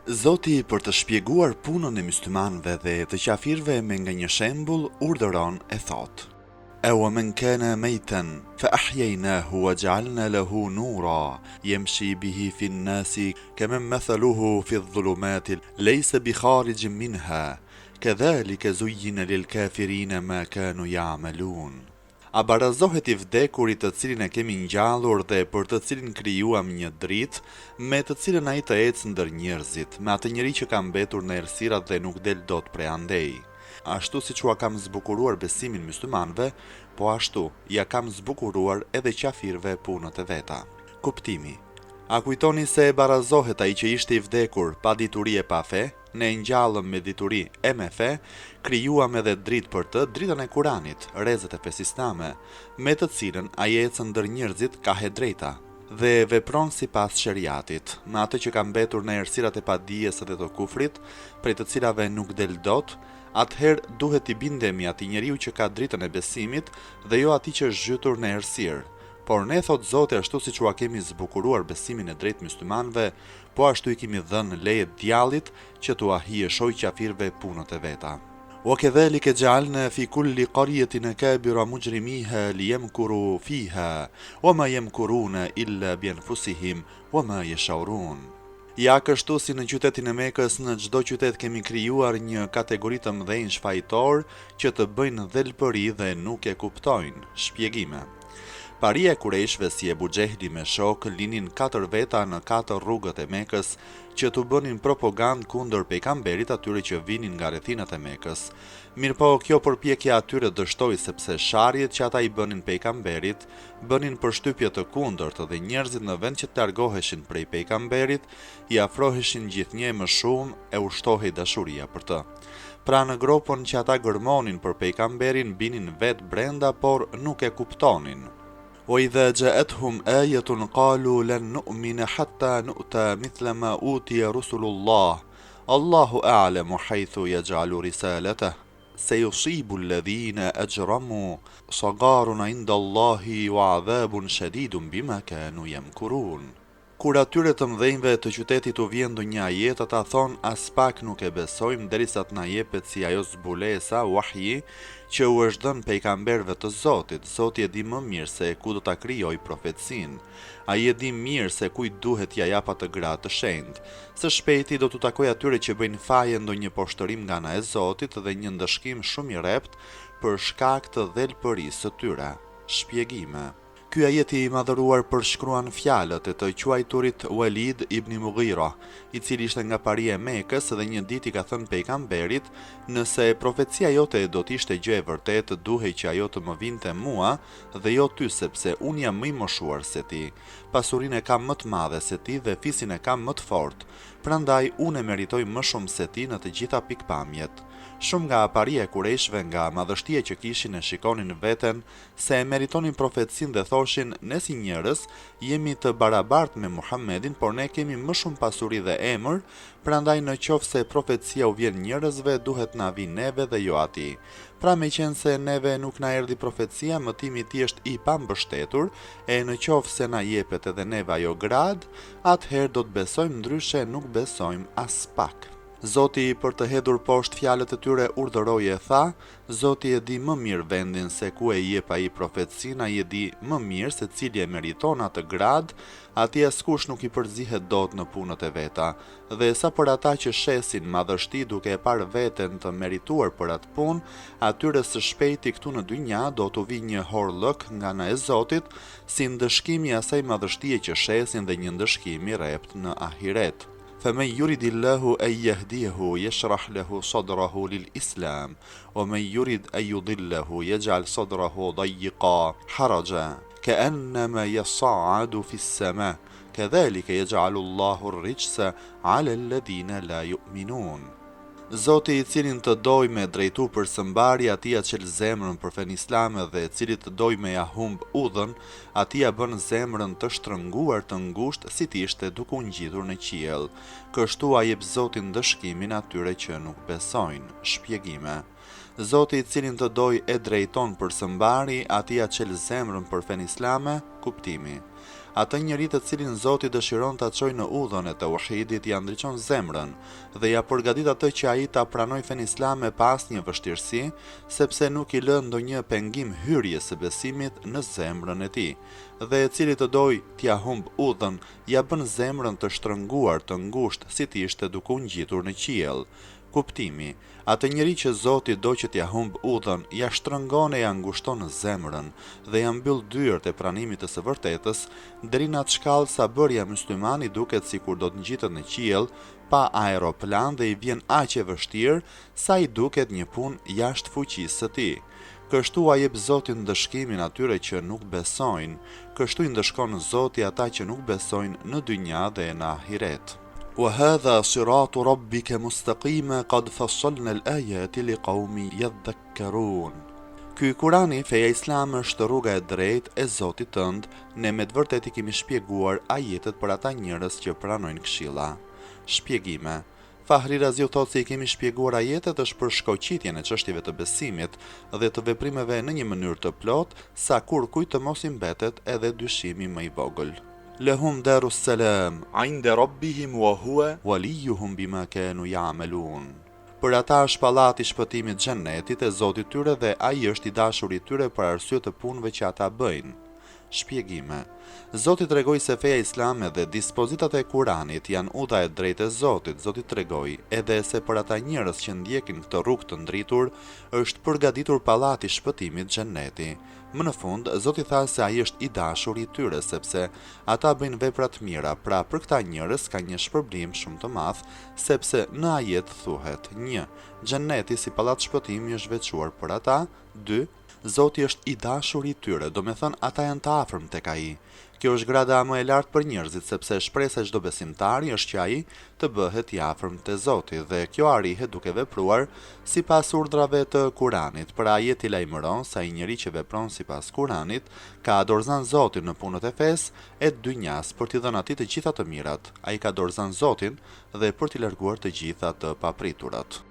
Zoti për të shpjeguar punën e myslimanëve dhe të qafirëve me nga një shembull urdhëron e thotë: "Awaman kana maytan fa ahyaynahu wa ja'alna lahu nura yamshi bihi fi an-nasi kaman mathaluhu fi adh-dhulumati laysa bi kharijin minha kadhalika zuyyina lil-kafirina ma kanu ya'malun." A barazohet i vdekurit të cilin e kemi ngjallur dhe për të cilin krijuam një dritë, me të cilën ai të ecë ndër njerëzit, me atë njeri që ka mbetur në errësirat dhe nuk del dot prej andej. Ashtu siç ua kam zbukuruar besimin myslimanëve, po ashtu ja kam zbukuruar edhe qafirëve punët e veta. Kuptimi: a kujtoni se e barazohet ai që ishte i vdekur pa dituri e pa fe, ne ngjallëm me dituri e me fe, krijuam edhe dritë për të, dritën e Kuranit, rrezet e fesë islame, me të cilën ai ecën ndër njerëzit ka he drejta dhe vepron sipas sheriatit, me atë që ka mbetur në errësirat e padijes dhe të kufrit, prej të cilave nuk del dot. Atëherë duhet i bindemi atij njeriu që ka dritën e besimit dhe jo atij që është zhytur në errësirë. Por ne, thot Zoti, ashtu siç ua kemi zbukuruar besimin e drejtë myslimanëve, po ashtu i kemi dhënë leje djallit që t'ua hije shoj qafirëve punët e veta. وكذلك جعلنا في كل قرية أكابر مجرميها ليمكروا فيها وما يمكرون إلا بأنفسهم وما يشعرون. Ja kështu si në qytetin e Mekës, në çdo qytet kemi krijuar një kategori të mëdhenj shfaqtor që të bëjnë dhelpëri dhe nuk e kuptojnë. Shpjegime: paria e Kurejshve si Ebu Xehli me shok linin 4 veta në 4 rrugët e Mekës që t'u bënin propagandë kundër pejgamberit atyre që vinin nga rrethinat e Mekës. Mirëpo kjo përpjekje atyre dështoi sepse sharjet që ata i bënin pejgamberit bënin përshtypje të kundërt dhe njerëzit në vend që të largoheshin prej pejgamberit, i afroheshin gjithnjë më shumë e ushtohej dashuria për të. Pra në gropën që ata gërmonin për pejgamberin binin vetë brenda, por nuk e kuptonin. وإذا جاءتهم آية قالوا لن نؤمن حتى نؤتى مثل ما أوتي رسل الله الله أعلم حيث يجعل رسالته سيصيب الذين أجرموا صغار عند الله وعذاب شديد بما كانوا يمكرون. Kur atyre të mëdhenjve të qytetit u vjen ndonjë ajet, ata thon as pak nuk e besojmë derisa të na jepet si ajo zbulesa, wahyi, që u është dhënë pejgamberëve të Zotit. Zoti e di më mirë se ku do ta krijojë profecinë. Ai e di mirë se kujt duhet ja jap atë gradë të shenjtë. Së shpejti do t'u takojë atyre që bëjnë faje ndonjë poshtërim nga ana e Zotit dhe një ndëshkim shumë i rrept për shkak të dhelpërisë së tyre. Shpjegime: ky ajet i madhëruar përshkruan fjalët e të quajturit Walid ibn Mughira, i cili ishte nga paria e Mekës dhe një ditë i ka thënë pejgamberit: nëse profecia jote do të ishte gjë e vërtetë, duhej që ajo të më vinte mua dhe jo ty, sepse unë jam më i moshuar se ti. Pasurinë e kam më të madhe se ti dhe fisin e kam më të fortë. Prandaj unë e meritoj më shumë se ti në të gjitha pikpamjet. Shumë nga paria e Kurejshve, nga madhështia që kishin, e shikonin veten se e meritonin profecinë dhe thoshin: ne si njerëz jemi të barabartë me Muhammedin, por ne kemi më shumë pasuri dhe emër, prandaj në qoftë se profecia u vjen njerëzve, duhet na vi neve dhe jo atij. Pra meqense se neve nuk na erdhi profecia, mëtimi i tij është i pambështetur, e në qoftë se na jepet edhe neve ajo grad, atëherë do të besojmë, ndryshe nuk besojmë as pak. Zoti, për të hedhur poshtë fjalët e tyre, urdhëroi e tha: Zoti e di më mirë vendin se ku e jep ai profecinë, ai e di më mirë se cili e meriton atë grad, atij askush nuk i përzihet dot në punët e veta. Dhe sa për ata që shesin madhështi duke e parë veten të merituar për atë punë, atyre së shpejti këtu në dynja do t'u vi një horllëk nga ana e Zotit, si ndëshkimi i asaj madhështie që shesin dhe një ndëshkim i rrept në ahiret. فمن يرد الله أن يهديه يشرح له صدره للإسلام ومن يرد أن يضله يجعل صدره ضيقا حرجا كأنما يصعد في السماء كذلك يجعل الله الرجس على الذين لا يؤمنون. Zoti, i cilin të doj me drejtu për sëmbarje, atij çel zemrën për fen islame dhe i cili të doj me ja humb udhën, atij bën zemrën të shtrënguar të ngushtë si të ishte duke u ngjitur në qiell. Kështu ai jep Zoti ndëshkimin atyre që nuk besojnë. Shpjegime: Zoti, i cilin të doj e drejton për sëmbari, atij çel zemrën për fen islame. Kuptimi: Atë njeri të cilin Zoti dëshiron ta çojë në udhën e tauhidit ja ndriçon zemrën dhe ja përgatit atë që ai ta pranoj fen islame pa asnjë vështirësi, sepse nuk i lë ndonjë pengim hyrjes së besimit në zemrën e tij. Dhe e cili të doj t'ja humb udhën, ja bën zemrën të shtrënguar, të ngushtë, si t'ishte duke u ngjitur në qiell. Kuptimi: atë njeri që Zoti do që t'ja humb udhën, ja shtrëngon e ja ngushton zemrën dhe ja mbyll dyert e pranimit të së vërtetës, deri në atë shkallë sa bërja muslimani duket sikur do të ngjitet në qiell pa aeroplan dhe i vjen aq e vështirë sa i duket një punë jashtë fuqisë së tij. Kështu a jep Zoti ndëshkimin atyre që nuk besojnë, kështu i ndëshkon Zoti ata që nuk besojnë në dynja dhe në ahiret. وهذا صراط ربك مستقيما قد فصلنا الآيات لقوم يذكرون. Ky Kurani, feja islame, është rruga e drejtë e Zotit tënd, ne me të vërtetë i kemi shpjeguar ajetet për ata njerëz që pranojnë këshilla. Shpjegime. Fahri Raziu thotë se i kemi shpjeguar ajetet është për shkoqitjen e çështjeve të besimit dhe të veprimeve në një mënyrë të plotë, sa kur kujt të mos i mbetet edhe dyshimi më i vogël. Lehum darus salam inda rabbihim wa huwa waliyuhum bima kanu ya'malun. Për ata është pallati i shpëtimit xhenetit e Zotit tyre dhe ai është i dashuri tyre për arsye të punëve që ata bëjnë. Shpjegime. Zoti tregoi se feja islame dhe dispozitat e Kuranit janë udha e drejtë e Zotit. Zoti tregoi edhe se për ata njerëz që ndjekin këtë rrugë të ndritur, është përgatitur pallati i shpëtimit xheneti. Më në fund, Zoti tha se ai është i dashur i tyre sepse ata bëjnë vepra të mira, pra për këta njerëz ka një shpërblim shumë të madh, sepse në ajet thuhet: 1. Xheneti si pallat shpëtimi është veçuar për ata. 2. Zoti është i dashur i tyre, do me thënë ata janë të afërm tek ai. Kjo është grada më e lartë për njerëzit, sepse shpresa e çdo besimtari është që ai të bëhet i afërm te Zoti dhe kjo arrihet duke vepruar sipas urdhrave të Kuranit. Për ajeti lajmëron se ai njeri që vepron sipas Kuranit ka dorëzan Zotin në punët e fesë e dynjas për t'i dhënë atij të gjitha të mirat. Ai ka dorëzan Zotin dhe për t'i larguar të gjitha të papriturat.